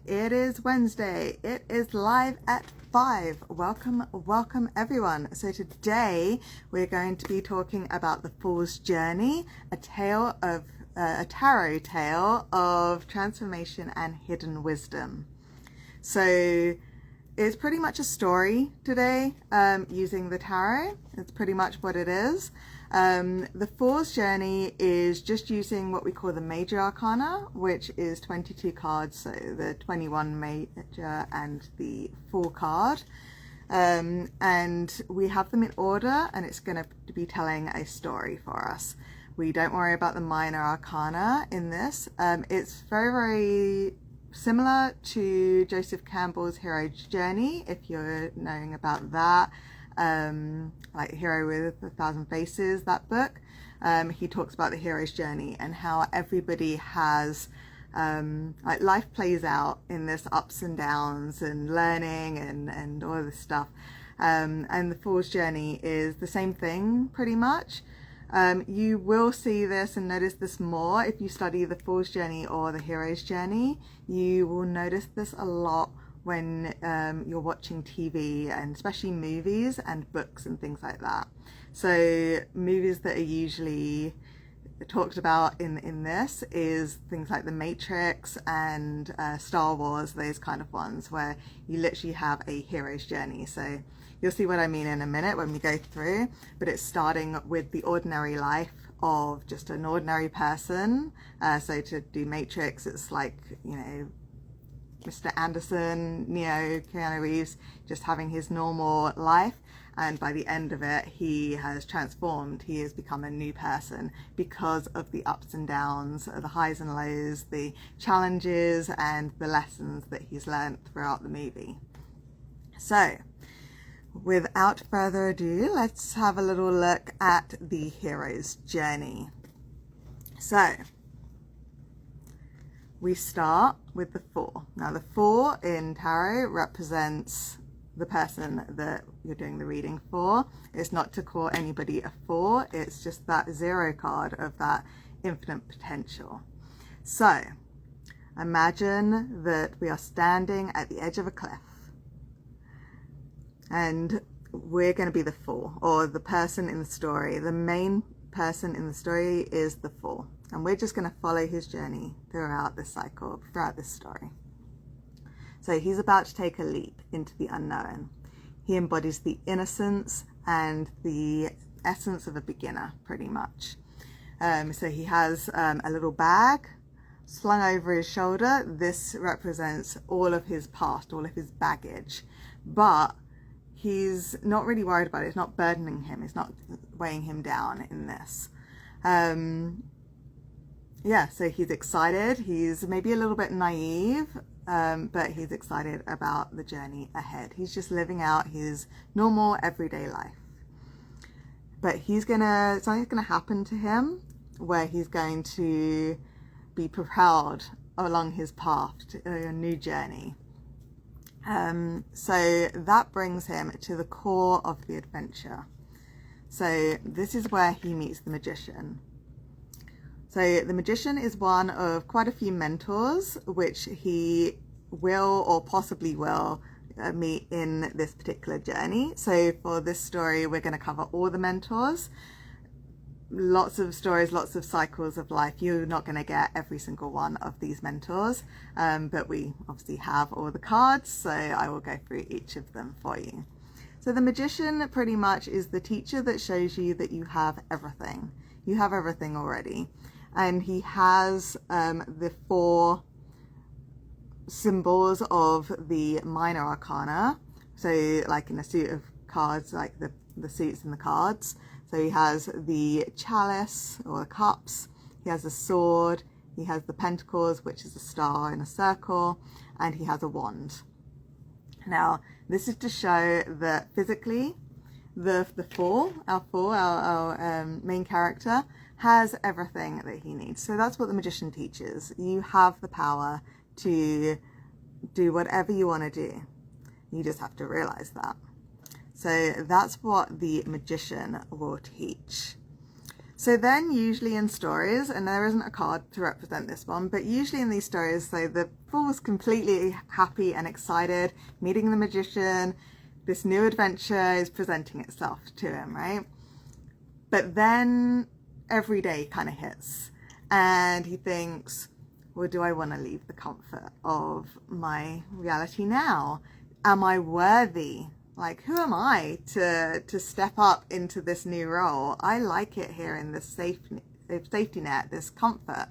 It is Wednesday. It is live at 5. Welcome everyone. So today we're going to be talking about the Fool's Journey, a tarot tale of transformation and hidden wisdom. So it's pretty much a story today, using the tarot. It's pretty much what it is. The Fool's Journey is just using what we call the Major Arcana, which is 22 cards, so the 21 Major and the Fool card. And we have them in order, and it's going to be telling a story for us. We don't worry about the Minor Arcana in this. It's very, very similar to Joseph Campbell's Hero's Journey, if you're knowing about that. Like Hero with a Thousand Faces, that book. He talks about the hero's journey and how everybody has, like life plays out in this ups and downs and learning and all this stuff. And the Fool's Journey is the same thing pretty much. You will see this and notice this more if you study the Fool's Journey or the Hero's Journey. You will notice this a lot when you're watching TV, and especially movies and books and things like that. So movies that are usually talked about in this is things like The Matrix and Star Wars, those kind of ones where you literally have a hero's journey. So you'll see what I mean in a minute when we go through, but it's starting with the ordinary life of just an ordinary person. So to do Matrix, it's like, you know, Mr. Anderson, Neo, Keanu Reeves, just having his normal life, and by the end of it he has transformed. He has become a new person because of the ups and downs, the highs and lows, the challenges and the lessons that he's learned throughout the movie. So without further ado, let's have a little look at the hero's journey. So we start with the Four. Now the Four in tarot represents the person that you're doing the reading for. It's not to call anybody a four, it's just that zero card of that infinite potential. So imagine that we are standing at the edge of a cliff and we're going to be the Four, or the person in the story. The main person in the story is the Four, and we're just going to follow his journey throughout this cycle, throughout this story. So he's about to take a leap into the unknown. He embodies the innocence and the essence of a beginner, pretty much. So he has a little bag slung over his shoulder. This represents all of his past, all of his baggage, but he's not really worried about it. It's not burdening him. It's not weighing him down in this. Yeah, so he's excited. He's maybe a little bit naive, but he's excited about the journey ahead. He's just living out his normal everyday life. But something's gonna happen to him where he's going to be propelled along his path to a new journey. So that brings him to the core of the adventure. So this is where he meets the magician. So the magician is one of quite a few mentors which he will or possibly will meet in this particular journey. So for this story we're going to cover all the mentors. Lots of stories, lots of cycles of life. You're not going to get every single one of these mentors, but we obviously have all the cards, so I will go through each of them for you. So the magician pretty much is the teacher that shows you that you have everything. You have everything already. And he has the four symbols of the Minor Arcana. So like in a suit of cards, like the suits and the cards. So he has the chalice or the cups, he has a sword, he has the pentacles, which is a star in a circle, and he has a wand. Now, this is to show that physically, the Four, our main character, has everything that he needs. So that's what the magician teaches. You have the power to do whatever you want to do. You just have to realize that. So that's what the magician will teach. So then usually in stories, and there isn't a card to represent this one, but usually in these stories, so the fool is completely happy and excited, meeting the magician, this new adventure is presenting itself to him, right? But then every day kind of hits and he thinks, well, do I want to leave the comfort of my reality now? Am I worthy? Like, who am I to step up into this new role? I like it here in this safety net, this comfort.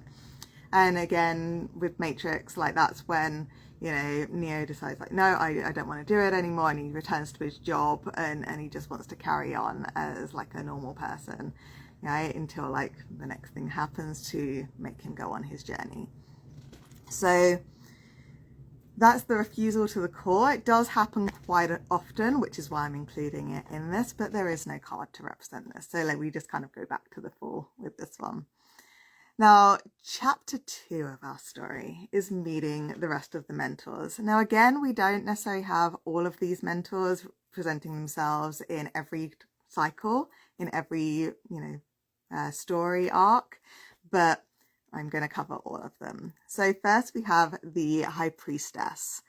And again, with Matrix, like that's when, you know, Neo decides like, no, I don't want to do it anymore. And he returns to his job and he just wants to carry on as like a normal person, right? Until like the next thing happens to make him go on his journey. So that's the refusal to the core. It does happen quite often, which is why I'm including it in this, but there is no card to represent this. So like we just kind of go back to the Fool with this one. Now, chapter 2 of our story is meeting the rest of the mentors. Now, again, we don't necessarily have all of these mentors presenting themselves in every cycle, in every, story arc, but I'm going to cover all of them. So first we have the High Priestess,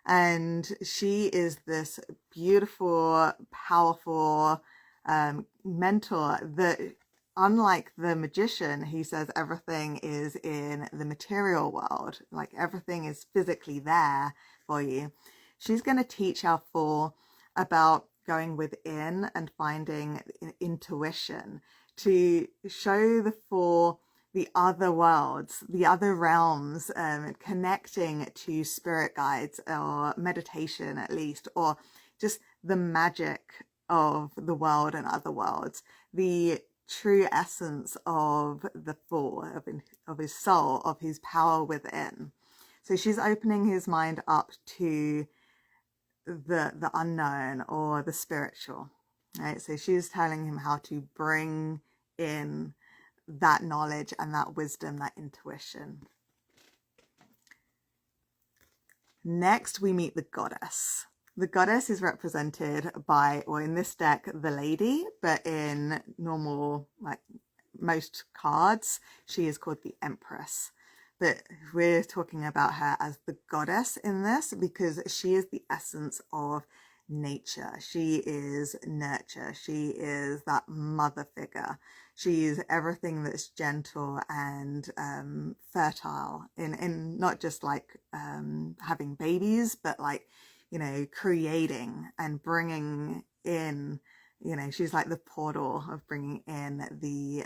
and she is this beautiful, powerful mentor that, unlike the magician, he says everything is in the material world, like everything is physically there for you. She's going to teach our Fool about going within and finding intuition to show the Fool the other worlds, the other realms, connecting to spirit guides or meditation at least, or just the magic of the world and other worlds, the true essence of the Fool, of his soul, of his power within. So she's opening his mind up to the unknown or the spiritual, right? So she's telling him how to bring in that knowledge and that wisdom, that intuition. Next, we meet the Goddess. The Goddess is represented by, or in this deck, the Lady, but in normal, like most cards, she is called the Empress. But we're talking about her as the Goddess in this because she is the essence of nature. She is nurture. She is that mother figure. She is everything that's gentle and fertile in not just like having babies, but like, creating and bringing in, she's like the portal of bringing in the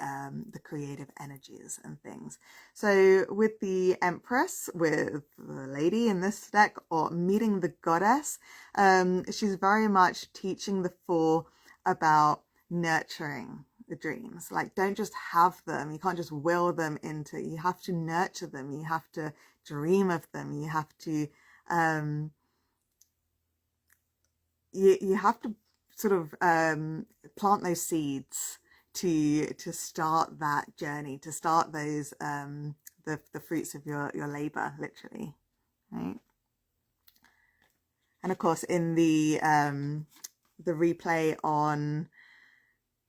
creative energies and things. So with the Empress, with the Lady in this deck, or meeting the Goddess, she's very much teaching the Fool about nurturing the dreams. Like, don't just have them. You can't just will them into, you have to nurture them. You have to dream of them. You have to, you have to sort of plant those seeds to start that journey, to start those the fruits of your labor, literally, right? And of course, in the replay on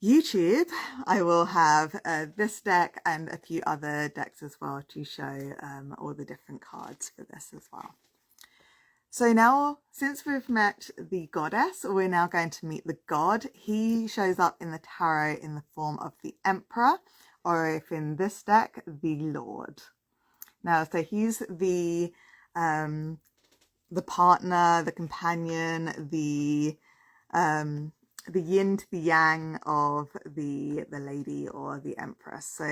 YouTube, I will have this deck and a few other decks as well to show all the different cards for this as well. So now, since we've met the Goddess, we're now going to meet the God. He shows up in the tarot in the form of the Emperor, or if in this deck, the Lord. Now, so he's the partner, the companion, the yin to the yang of the Lady or the Empress. So,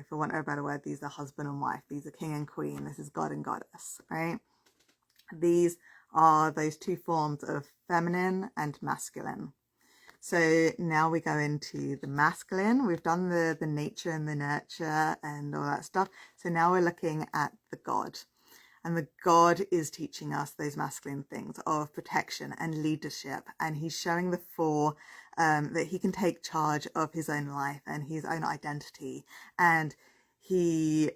for want of a better word, these are husband and wife. These are king and queen. This is God and goddess, right? These are those two forms of feminine and masculine. So now we go into the masculine. We've done the nature and the nurture and all that stuff. So now we're looking at the God. And the God is teaching us those masculine things of protection and leadership. And he's showing the Fool that he can take charge of his own life and his own identity. And he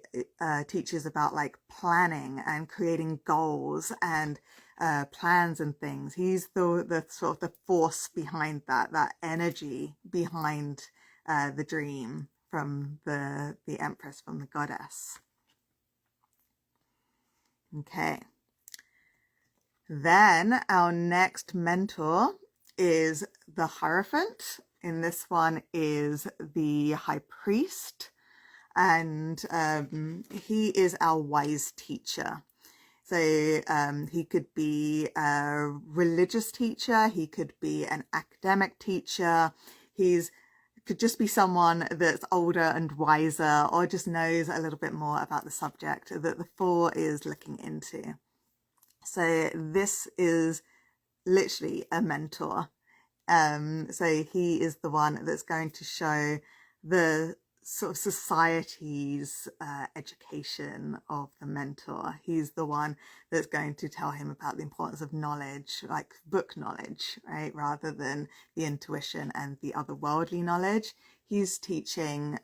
teaches about like planning and creating goals and plans and things. He's the sort of the force behind that energy behind the dream from the Empress, from the goddess. Okay. Then our next mentor is the Hierophant. In this one is the High Priest, and he is our wise teacher. So he could be a religious teacher, he could be an academic teacher, could just be someone that's older and wiser, or just knows a little bit more about the subject that the Four is looking into. So this is literally a mentor. So he is the one that's going to show the sort of society's education of the mentor. He's the one that's going to tell him about the importance of knowledge, like book knowledge, right? Rather than the intuition and the otherworldly knowledge. He's teaching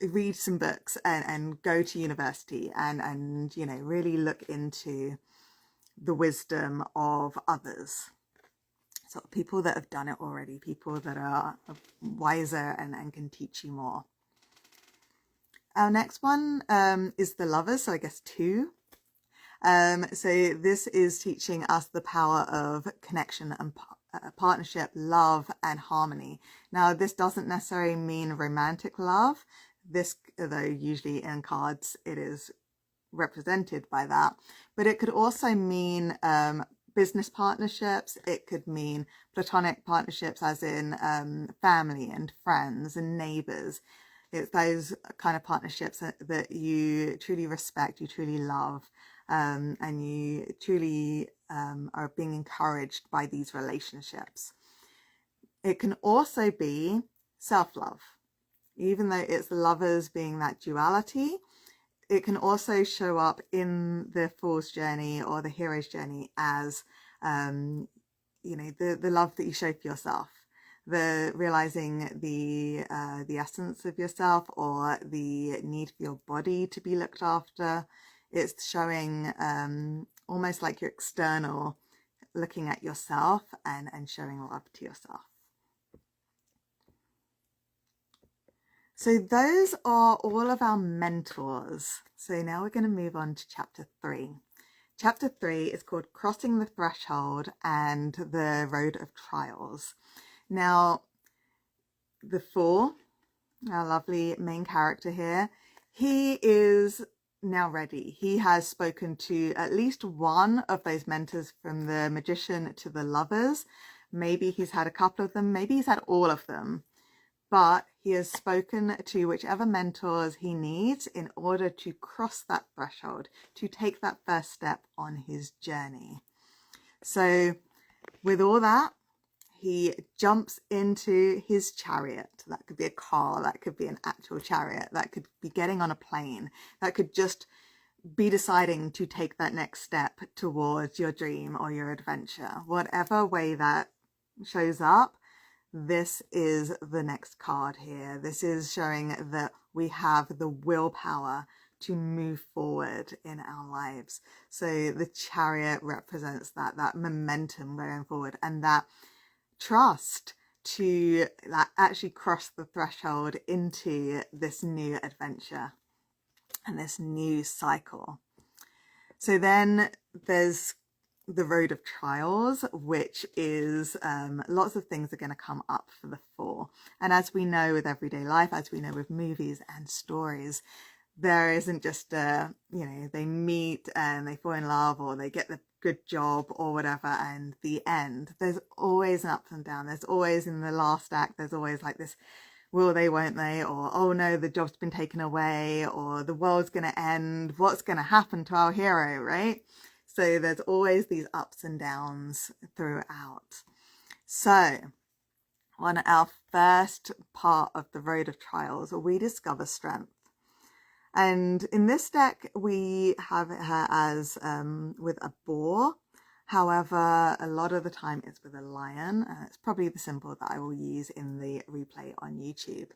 read some books and go to university and really look into the wisdom of others. So people that have done it already, people that are wiser and can teach you more. Our next one is the Lovers, so I guess 2. So this is teaching us the power of connection and partnership, love and harmony. Now, this doesn't necessarily mean romantic love. This, though usually in cards it is represented by that, but it could also mean business partnerships. It could mean platonic partnerships, as in family and friends and neighbors. It's those kind of partnerships that you truly respect, you truly love, and you truly are being encouraged by these relationships. It can also be self-love. Even though it's the Lovers being that duality, it can also show up in the Fool's journey or the hero's journey as, the love that you show for yourself, the realizing the essence of yourself, or the need for your body to be looked after. It's showing almost like your external, looking at yourself and showing love to yourself. So those are all of our mentors. So now we're going to move on to chapter 3. Chapter 3 is called Crossing the Threshold and the Road of Trials. Now, the Four, our lovely main character here, he is now ready. He has spoken to at least one of those mentors, from the Magician to the Lovers. Maybe he's had a couple of them, maybe he's had all of them. But he has spoken to whichever mentors he needs in order to cross that threshold, to take that first step on his journey. So with all that, he jumps into his chariot. That could be a car, that could be an actual chariot, that could be getting on a plane, that could just be deciding to take that next step towards your dream or your adventure. Whatever way that shows up, this is the next card here. This is showing that we have the willpower to move forward in our lives. So the chariot represents that momentum going forward, and that trust to actually cross the threshold into this new adventure and this new cycle. So then there's the Road of Trials, which is lots of things are going to come up for the Four. And as we know with everyday life, as we know with movies and stories, there isn't just they meet and they fall in love, or they get the good job or whatever, and the end. There's always an up and down. There's always, in the last act, there's always like this will they, won't they, or oh no, the job's been taken away, or the world's going to end, what's going to happen to our hero, right? So there's always these ups and downs throughout. So on our first part of the Road of Trials, we discover strength. And in this deck, we have her as with a boar. However, a lot of the time it's with a lion. It's probably the symbol that I will use in the replay on YouTube.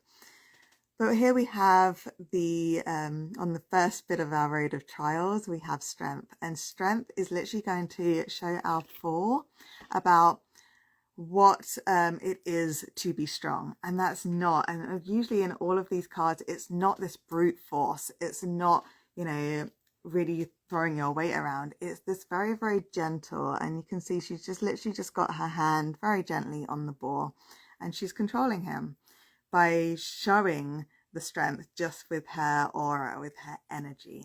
But here we have the, on the first bit of our Road of Trials, we have strength. And strength is literally going to show our Four about what it is to be strong. And that's not, and usually in all of these cards, it's not this brute force. It's not, you know, really throwing your weight around. It's this very, very gentle, and you can see she's just literally just got her hand very gently on the ball, and she's controlling him by showing the strength just with her aura, with her energy.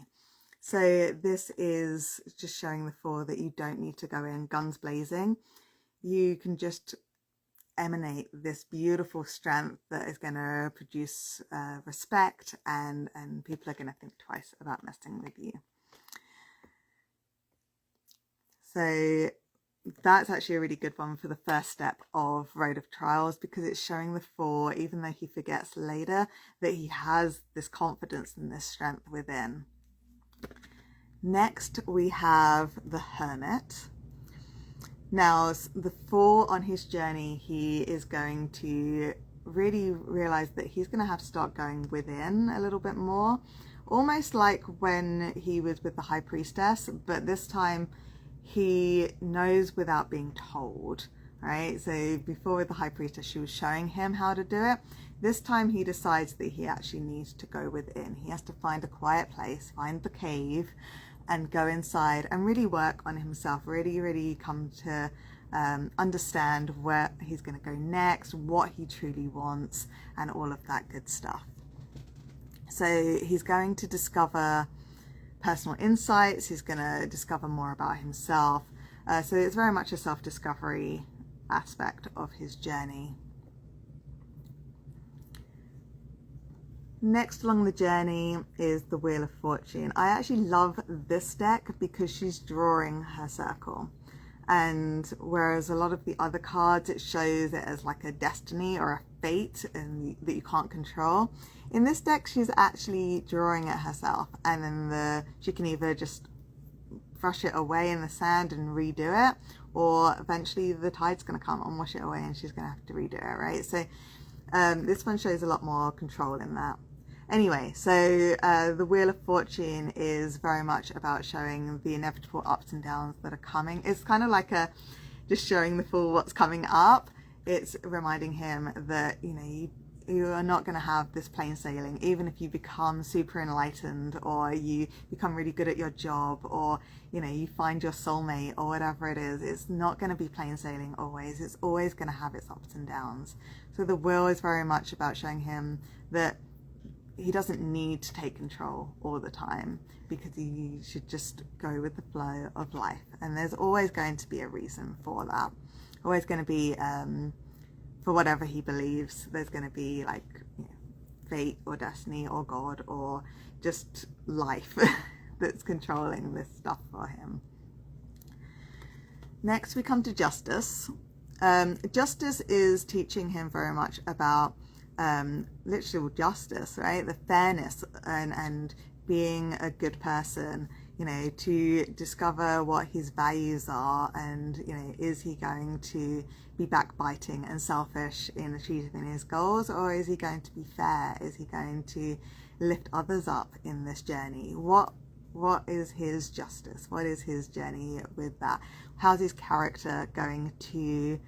So this is just showing the Four that you don't need to go in guns blazing. You can just emanate this beautiful strength that is going to produce respect, and people are going to think twice about messing with you. So that's actually a really good one for the first step of Road of Trials, because it's showing the Four, even though he forgets later, that he has this confidence and this strength within. Next, we have the Hermit. Now, the Four on his journey, he is going to really realize that he's going to have to start going within a little bit more, almost like when he was with the High Priestess, but this time he knows without being told, right? So before with the High Priestess, she was showing him how to do it. This time he decides that he actually needs to go within. He has to find a quiet place, find the cave, and go inside and really work on himself, really come to understand where he's going to go next, what he truly wants, and all of that good stuff. So he's going to discover personal insights, he's going to discover more about himself. So it's very much a self-discovery aspect of his journey. Next along the journey is the Wheel of Fortune. I actually love this deck because she's drawing her circle. And whereas a lot of the other cards, it shows it as like a destiny or a fate and that you can't control. In this deck, she's actually drawing it herself, and then she can either just brush it away in the sand and redo it, or eventually the tide's going to come and wash it away and she's going to have to redo it, right? So this one shows a lot more control in that. Anyway, so the Wheel of Fortune is very much about showing the inevitable ups and downs that are coming. It's kind of like just showing the Fool what's coming up. It's reminding him that, you know, you are not going to have this plain sailing, even if you become super enlightened, or you become really good at your job, or, you know, you find your soulmate or whatever it is. It's not going to be plain sailing always. It's always going to have its ups and downs. So the Wheel is very much about showing him that he doesn't need to take control all the time, because he should just go with the flow of life. And there's always going to be a reason for that. Always going to be, for whatever he believes, there's going to be like, you know, fate or destiny or God or just life that's controlling this stuff for him. Next we come to Justice. Justice is teaching him very much about literal justice, right? The fairness and being a good person, you know, to discover what his values are, and, you know, is he going to be backbiting and selfish in achieving his goals, or is he going to be fair? Is he going to lift others up in this journey? What is his justice? What is his journey with that? How's his character going to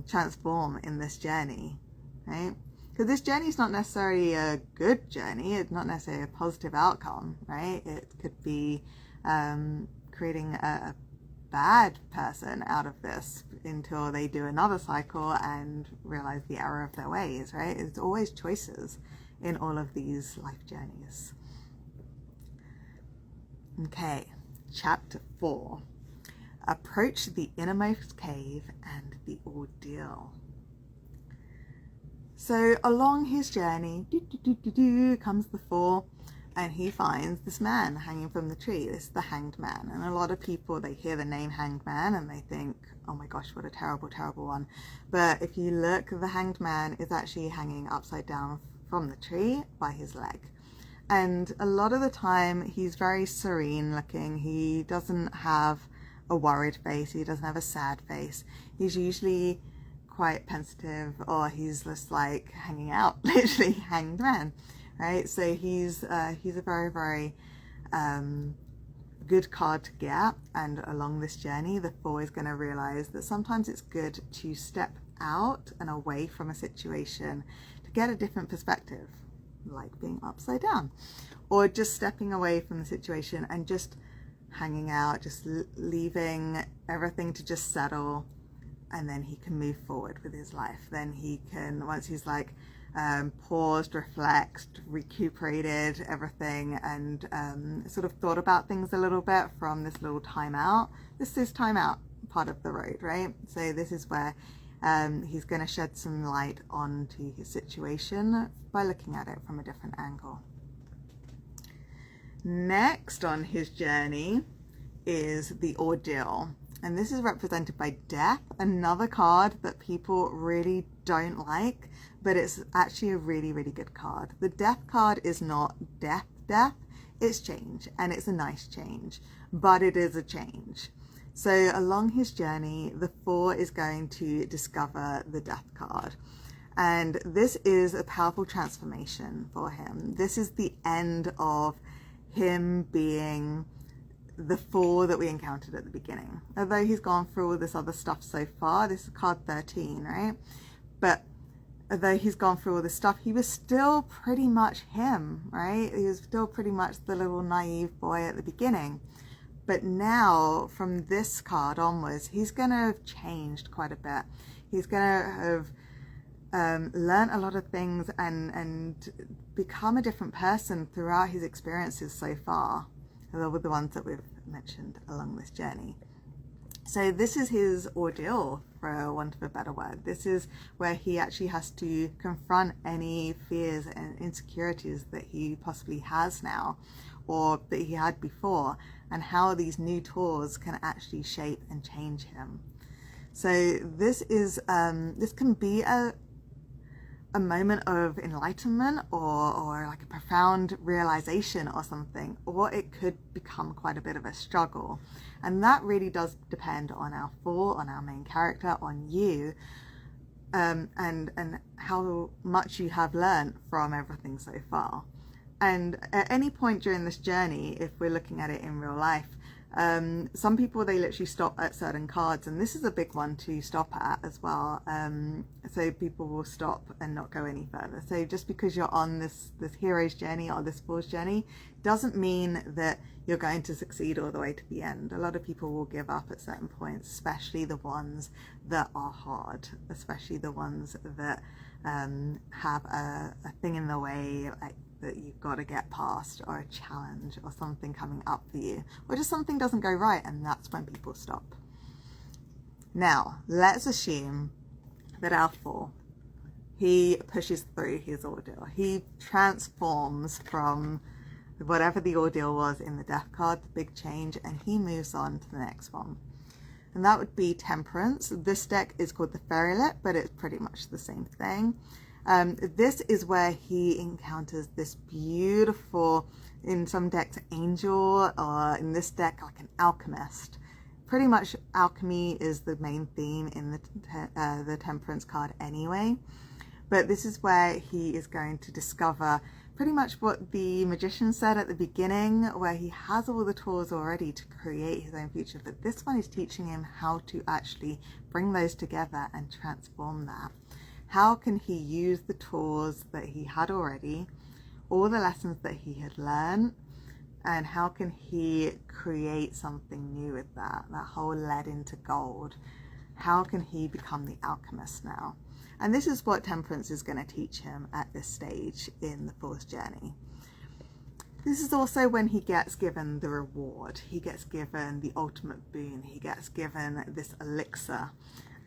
transform in this journey, right? Because this journey is not necessarily a good journey. It's not necessarily a positive outcome, right? It could be creating a bad person out of this until they do another cycle and realize the error of their ways, right? It's always choices in all of these life journeys. Okay, chapter 4. Approach the innermost cave and the ordeal. So along his journey, comes the Four, and he finds this man hanging from the tree. This is the Hanged Man. And a lot of people, they hear the name Hanged Man and they think, oh my gosh, what a terrible, terrible one. But if you look, the Hanged Man is actually hanging upside down from the tree by his leg. And a lot of the time, he's very serene looking. He doesn't have a worried face. He doesn't have a sad face. He's usually quite pensive, or he's just like hanging out, literally Hanged Man, right? So he's a very, very good card to get. And along this journey, the 4 is going to realize that sometimes it's good to step out and away from a situation to get a different perspective, like being upside down, or just stepping away from the situation and just hanging out, just leaving everything to just settle, and then he can move forward with his life. Then he can, once he's like paused, reflected, recuperated everything, and sort of thought about things a little bit from this little time out. This is time out part of the road, right? So this is where he's going to shed some light onto his situation by looking at it from a different angle. Next on his journey is the ordeal, and this is represented by death, another card that people really don't like, but it's actually a really, really good card. The death card is not death, it's change, and it's a nice change, but it is a change. So along his journey, the 4 is going to discover the death card. And this is a powerful transformation for him. This is the end of him being the 4 that we encountered at the beginning. Although he's gone through all this other stuff so far, this is card 13, right? But although he's gone through all this stuff, he was still pretty much him, right? He was still pretty much the little naive boy at the beginning. But now, from this card onwards, he's going to have changed quite a bit. He's going to have learned a lot of things and become a different person throughout his experiences so far, with the ones that we've mentioned along this journey. So this is his ordeal, for want of a better word. This is where he actually has to confront any fears and insecurities that he possibly has now, or that he had before, and how these new tools can actually shape and change him. So this is this can be a moment of enlightenment, or like a profound realization or something, or it could become quite a bit of a struggle. And that really does depend on our 4, on our main character, on you, and how much you have learned from everything so far. And at any point during this journey, if we're looking at it in real life, some people, they literally stop at certain cards, and this is a big one to stop at as well. So people will stop and not go any further. So just because you're on this hero's journey or this 4's journey doesn't mean that you're going to succeed all the way to the end. A lot of people will give up at certain points, especially the ones that are hard, especially the ones that have a thing in the way, like that you've got to get past, or a challenge, or something coming up for you, or just something doesn't go right, and that's when people stop. Now, let's assume that our 4, he pushes through his ordeal. He transforms from whatever the ordeal was in the death card, the big change, and he moves on to the next one. And that would be Temperance. This deck is called the Fairylet, but it's pretty much the same thing. This is where he encounters this beautiful, in some decks, angel, or in this deck, like an alchemist. Pretty much alchemy is the main theme in the Temperance card anyway. But this is where he is going to discover pretty much what the magician said at the beginning, where he has all the tools already to create his own future. But this one is teaching him how to actually bring those together and transform that. How can he use the tools that he had already, all the lessons that he had learned, and how can he create something new with that whole lead into gold? How can he become the alchemist now? And this is what Temperance is going to teach him at this stage in the 4th journey. This is also when he gets given the reward. He gets given the ultimate boon. He gets given this elixir.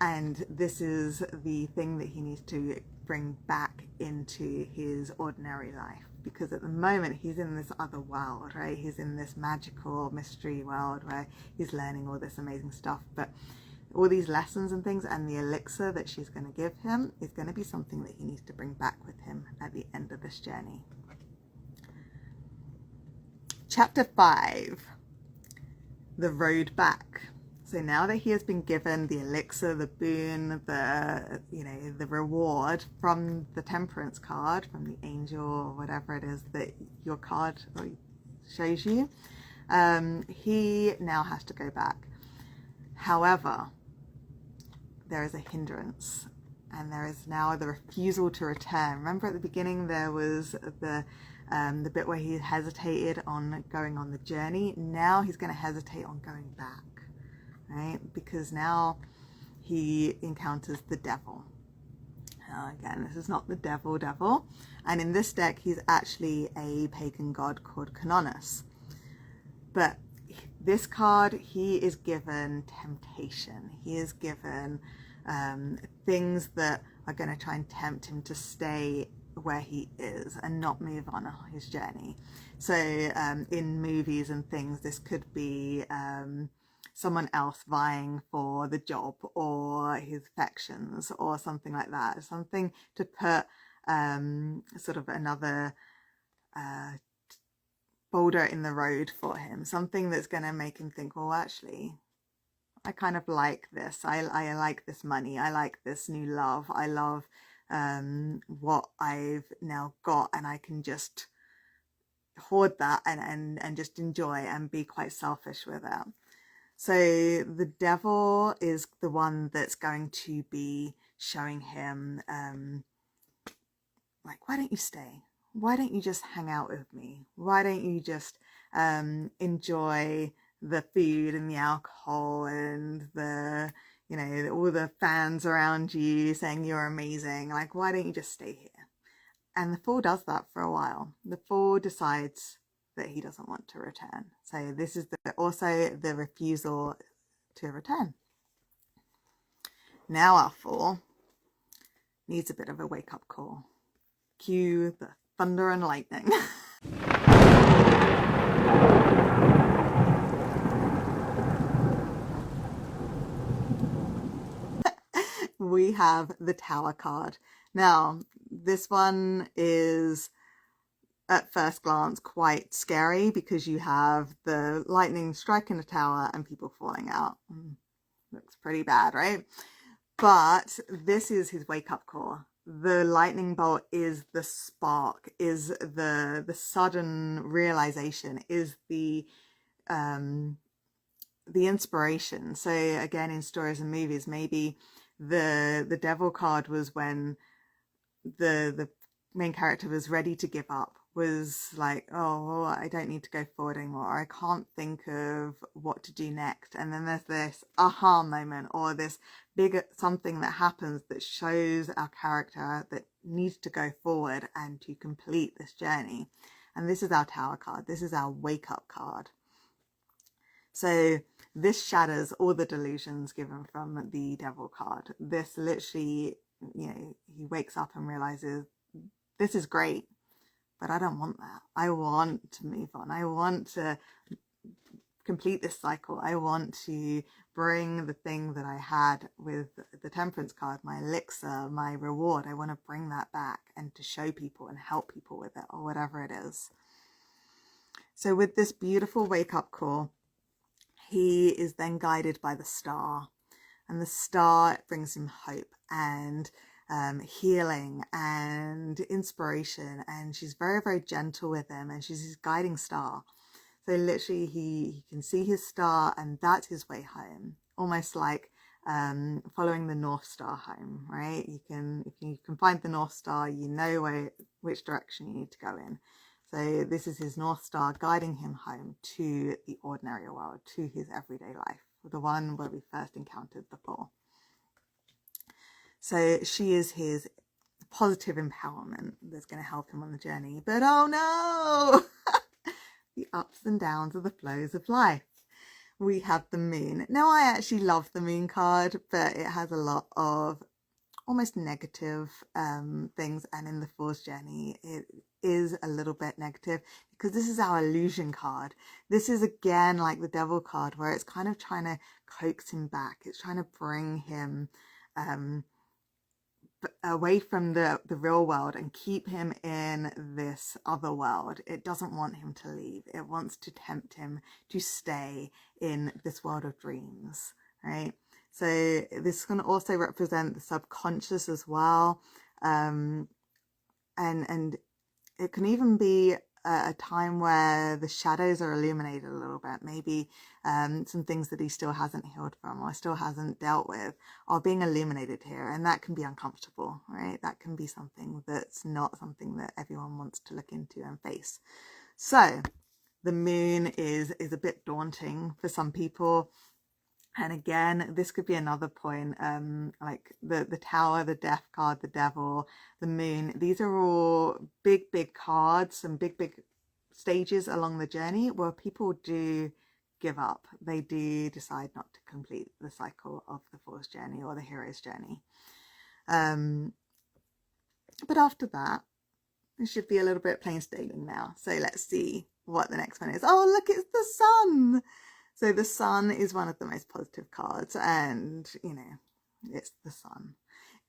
And this is the thing that he needs to bring back into his ordinary life. Because at the moment, he's in this other world, right? He's in this magical mystery world where he's learning all this amazing stuff. But all these lessons and things, and the elixir that she's going to give him, is going to be something that he needs to bring back with him at the end of this journey. Chapter 5, The Road Back. So now that he has been given the elixir, the boon, the reward from the Temperance card, from the angel, or whatever it is that your card shows you, he now has to go back. However, there is a hindrance, and there is now the refusal to return. Remember at the beginning there was the bit where he hesitated on going on the journey. Now he's going to hesitate on going back, right? Because now he encounters the devil. Again, this is not the devil. And in this deck, he's actually a pagan god called Canonis. But this card, he is given temptation. He is given things that are going to try and tempt him to stay where he is and not move on his journey. So in movies and things, this could be someone else vying for the job or his affections or something like that. Something to put sort of another boulder in the road for him. Something that's going to make him think, well, actually, I kind of like this. I like this money. I like this new love. I love what I've now got, and I can just hoard that and just enjoy and be quite selfish with it. So the devil is the one that's going to be showing him like, why don't you stay? Why don't you just hang out with me? Why don't you just enjoy the food and the alcohol and the, you know, all the fans around you saying you're amazing? Like, why don't you just stay here? And the Fool does that for a while. The Fool decides that he doesn't want to return. So this is also the refusal to return. Now our Fool needs a bit of a wake-up call. Cue the thunder and lightning. We have the Tower card. Now, this one is at first glance quite scary because you have the lightning striking the tower and people falling out. Looks pretty bad, right? But this is his wake-up call. The lightning bolt is the spark, is the sudden realization, is the inspiration. So again, in stories and movies, maybe the devil card was when the main character was ready to give up, was like, oh, well, I don't need to go forward anymore, or I can't think of what to do next. And then there's this aha moment, or this bigger something that happens that shows our character that needs to go forward and to complete this journey. And this is our Tower card. This is our wake up card. So this shatters all the delusions given from the devil card. This literally, you know, he wakes up and realizes this is great, but I don't want that. I want to move on. I want to complete this cycle. I want to bring the thing that I had with the Temperance card, my elixir, my reward. I want to bring that back and to show people and help people with it, or whatever it is. So with this beautiful wake-up call, he is then guided by the star, and the star brings him hope and healing and inspiration, and she's very, very gentle with him, and she's his guiding star. So literally he can see his star, and that's his way home, almost like following the North Star home, right? If you can find the North Star, you know which direction you need to go in. So this is his North Star guiding him home to the ordinary world, to his everyday life, the one where we first encountered the Fool. So she is his positive empowerment that's going to help him on the journey. But oh no! The ups and downs of the flows of life. We have the Moon. Now, I actually love the Moon card, but it has a lot of almost negative things, and in the Fool's journey it is a little bit negative because this is our illusion card. This is again like the Devil card, where it's kind of trying to coax him back. It's trying to bring him away from the real world and keep him in this other world. It doesn't want him to leave. It wants to tempt him to stay in this world of dreams, right? So this can also represent the subconscious as well. And it can even be a time where the shadows are illuminated a little bit. Maybe some things that he still hasn't healed from or still hasn't dealt with are being illuminated here, and that can be uncomfortable, right? That can be something that's not something that everyone wants to look into and face. So the moon is a bit daunting for some people. And again, this could be another point, like the Tower, the Death card, the Devil, the Moon. These are all big, big cards and big, big stages along the journey where people do give up. They do decide not to complete the cycle of the Fool's journey or the hero's journey. But after that, it should be a little bit plain sailing now. So let's see what the next one is. Oh, look, it's the Sun. So the Sun is one of the most positive cards, and, you know, it's the Sun.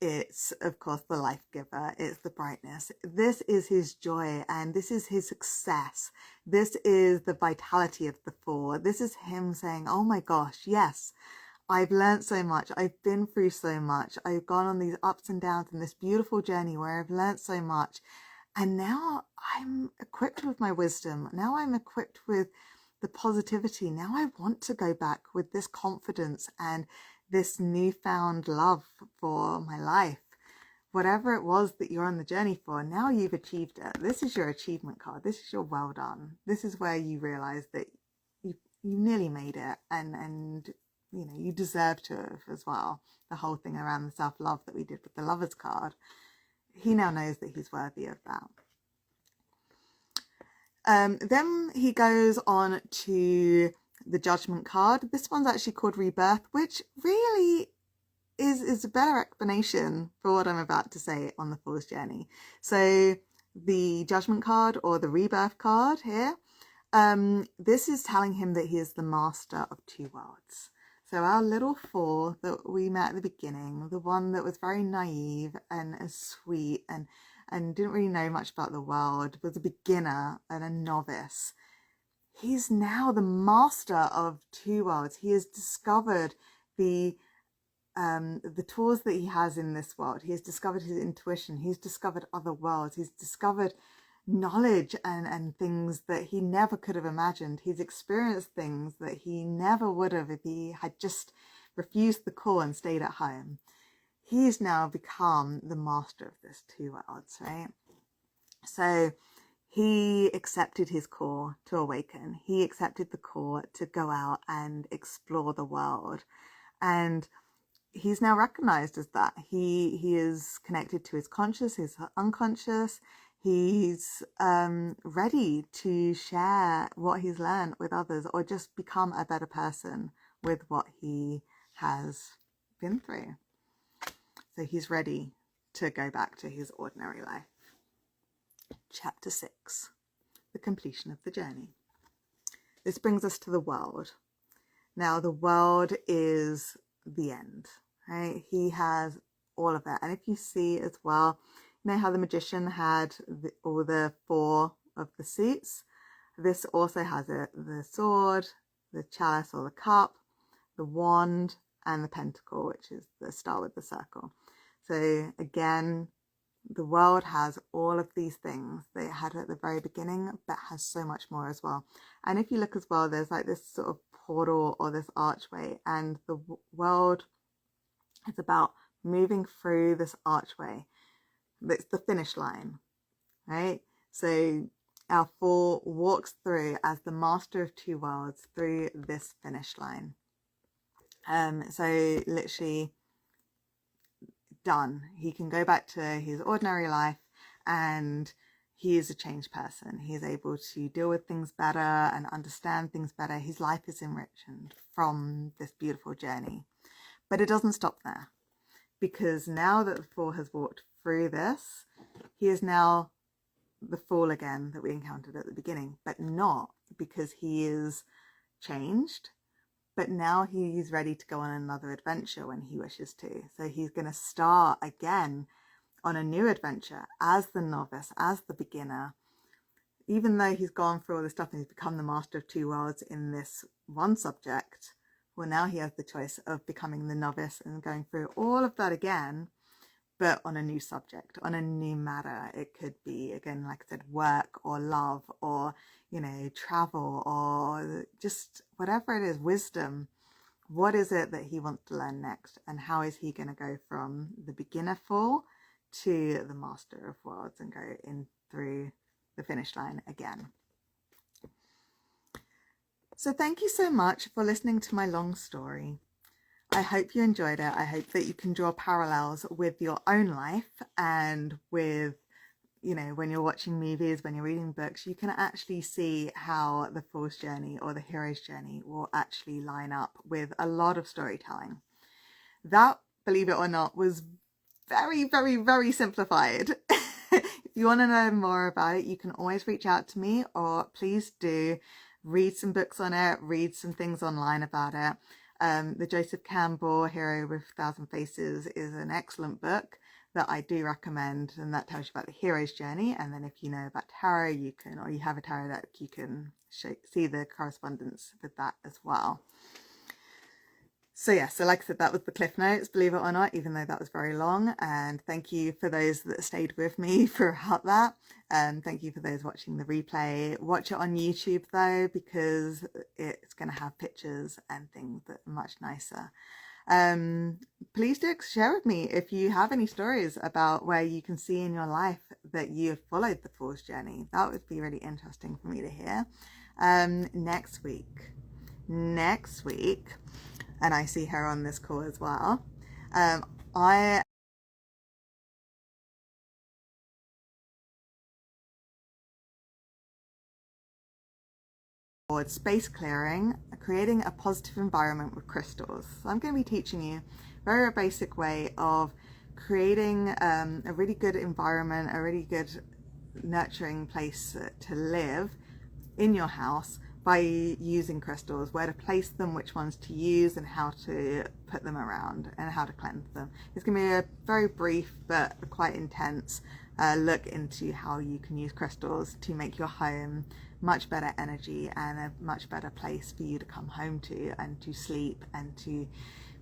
It's, of course, the life giver. It's the brightness. This is his joy, and this is his success. This is the vitality of the Fool. This is him saying, oh my gosh, yes, I've learned so much. I've been through so much. I've gone on these ups and downs in this beautiful journey where I've learned so much. And now I'm equipped with my wisdom. Now I'm equipped with the positivity. Now I want to go back with this confidence and this newfound love for my life. Whatever it was that you're on the journey for, now you've achieved it. This is your achievement card. This is your well done. This is where you realize that you nearly made it, and you know, you deserve to have as well. The whole thing around the self-love that we did with the Lover's card. He now knows that he's worthy of that. Then he goes on to the Judgment card. This one's actually called Rebirth, which really is a better explanation for what I'm about to say on the Fool's journey. So the Judgment card, or the Rebirth card here, this is telling him that he is the master of two worlds. So our little Fool that we met at the beginning, the one that was very naive and sweet and didn't really know much about the world, was a beginner and a novice. He's now the master of two worlds. He has discovered the tools that he has in this world. He has discovered his intuition. He's discovered other worlds. He's discovered knowledge and things that he never could have imagined. He's experienced things that he never would have if he had just refused the call and stayed at home. He's now become the master of this two worlds, right? So he accepted his call to awaken. He accepted the call to go out and explore the world. And he's now recognized as that. He is connected to his conscious, his unconscious. He's ready to share what he's learned with others, or just become a better person with what he has been through. So he's ready to go back to his ordinary life. Chapter 6, the completion of the journey. This brings us to the world. Now, the world is the end, right? He has all of it. And if you see as well, you know how the magician had all the four of the suits? This also has it: the sword, the chalice or the cup, the wand, and the pentacle, which is the star with the circle. So again, the world has all of these things that it had at the very beginning, but has so much more as well. And if you look as well, there's like this sort of portal or this archway, and the world is about moving through this archway. It's the finish line, right? So our Fool walks through as the master of two worlds through this finish line. So literally done. He can go back to his ordinary life, and he is a changed person. He is able to deal with things better and understand things better. His life is enriched from this beautiful journey. But it doesn't stop there, because now that the Fool has walked through this, he is now the Fool again that we encountered at the beginning, but not because he is changed. But now he's ready to go on another adventure when he wishes to. So he's going to start again on a new adventure as the novice, as the beginner. Even though he's gone through all this stuff and he's become the master of two worlds in this one subject, well, now he has the choice of becoming the novice and going through all of that again, but on a new subject, on a new matter. It could be, again, like I said, work or love or, you know, travel or just whatever it is, wisdom. What is it that he wants to learn next? And how is he going to go from the beginner fool to the master of worlds and go in through the finish line again? So thank you so much for listening to my long story. I hope you enjoyed it. I hope that you can draw parallels with your own life and with, you know, when you're watching movies, when you're reading books, you can actually see how the fool's journey or the hero's journey will actually line up with a lot of storytelling. That, believe it or not, was very, very, very simplified. If you want to know more about it, you can always reach out to me, or please do read some books on it, read some things online about it. The Joseph Campbell Hero with 1,000 Faces is an excellent book that I do recommend, and that tells you about the hero's journey. And then if you know about tarot, you can, or you have a tarot deck, you can see the correspondence with that as well. So yeah, so like I said, that was the Cliff Notes, believe it or not, even though that was very long. And thank you for those that stayed with me throughout that. Thank you for those watching the replay. Watch it on YouTube though, because it's going to have pictures and things that are much nicer. Please do share with me if you have any stories about where you can see in your life that you have followed the fool's journey. That would be really interesting for me to hear. Next week, and I see her on this call as well. I space clearing, creating a positive environment with crystals. So I'm going to be teaching you a very basic way of creating a really good environment, a really good nurturing place to live in your house by using crystals, where to place them, which ones to use, and how to put them around and how to cleanse them. It's going to be a very brief but quite intense look into how you can use crystals to make your home much better energy and a much better place for you to come home to and to sleep and to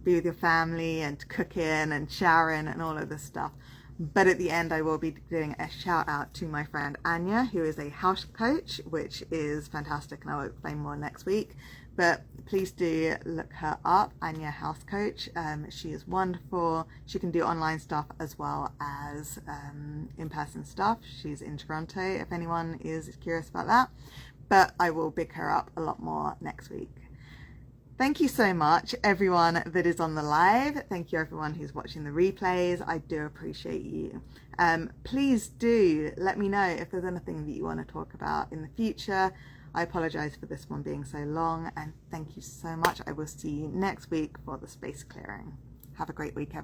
be with your family and to cook in and shower in and all of this stuff. But at the end, I will be doing a shout out to my friend Anya, who is a house coach, which is fantastic, and I will explain more next week. But please do look her up, Anya House Coach. She is wonderful. She can do online stuff as well as in-person stuff. She's in Toronto, if anyone is curious about that. But I will pick her up a lot more next week. Thank you so much, everyone that is on the live. Thank you, everyone who's watching the replays. I do appreciate you. Please do let me know if there's anything that you want to talk about in the future. I apologize for this one being so long, and thank you so much. I will see you next week for the space clearing. Have a great week, everyone.